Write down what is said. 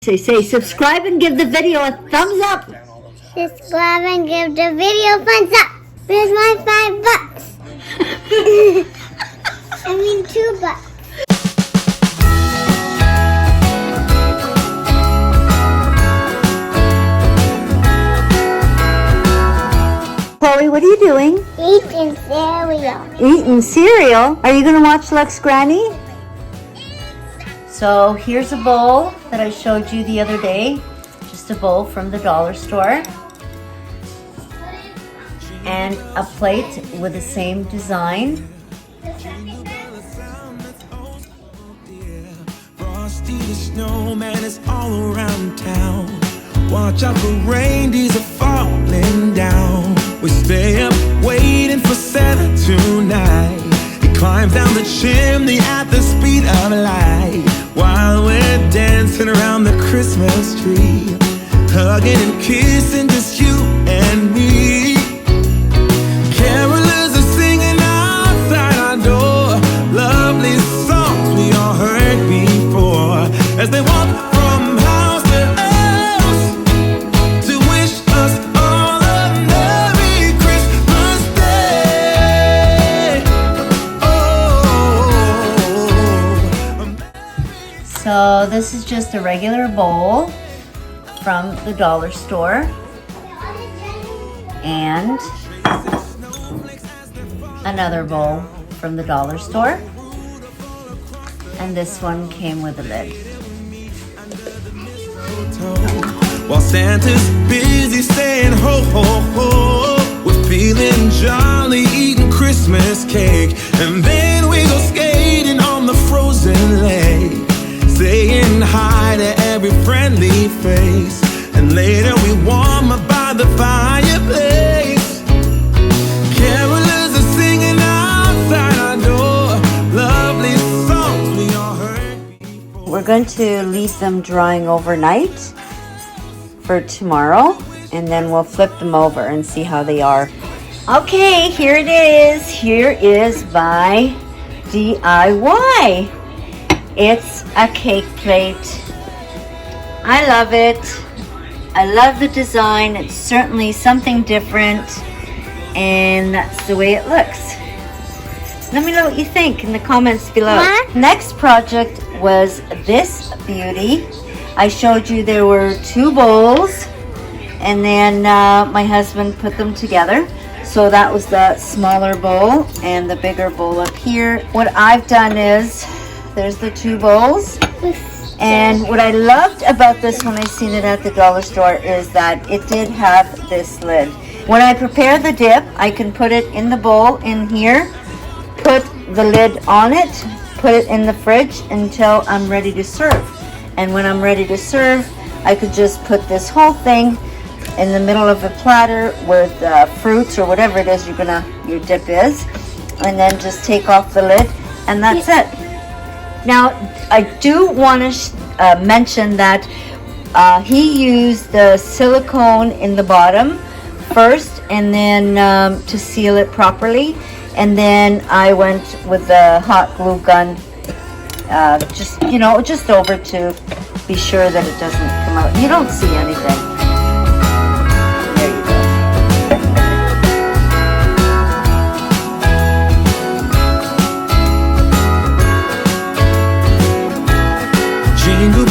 Say subscribe and give the video a thumbs up. Subscribe and give the video a thumbs up. Where's my $5? I mean $2. Chloe, what are you doing? Eating cereal. Eating cereal? Are you gonna watch Lux Granny? So here's a bowl that I showed you the other day. Just a bowl from the dollar store. And a plate with the same design. Frosty the snowman is all around town. Watch out for reindeers are falling down. We stay up waiting for Santa tonight. He climbs down the chimney at the speed of light, while we're dancing around the Christmas tree, hugging and kissing just you and me. Carolers are singing outside our door, lovely songs we all heard before, as they walk from house to house to wish us all a Merry Christmas Day. So this is just a regular bowl from the dollar store. And another bowl from the dollar store. And this one came with a lid. While Santa's busy saying ho ho ho, we're feeling jolly, eating Christmas cake, and then we go skating on the frozen lake, saying hi to every friendly face, and later we warm up by the fireplace. Carolers are singing outside our door, lovely songs we all heard before. We're going to leave them drying overnight for tomorrow, and then we'll flip them over and see how they are. Okay, here it is. Here is my DIY. It's a cake plate. I love it. I love the design. It's certainly something different, and that's the way it looks. Let me know what you think in the comments below. What? Next project was this beauty. I showed you there were two bowls, and then my husband put them together. So that was the smaller bowl and the bigger bowl up here. What I've done is, there's the two bowls. And what I loved about this when I seen it at the dollar store is that it did have this lid. When I prepare the dip, I can put it in the bowl in here, put the lid on it, put it in the fridge until I'm ready to serve. And when I'm ready to serve, I could just put this whole thing in the middle of a platter with fruits or whatever it is your dip is, and then just take off the lid, and that's it. Now, I do want to mention that he used the silicone in the bottom first, and then to seal it properly, and then I went with the hot glue gun, just over to be sure that it doesn't come out. You don't see anything.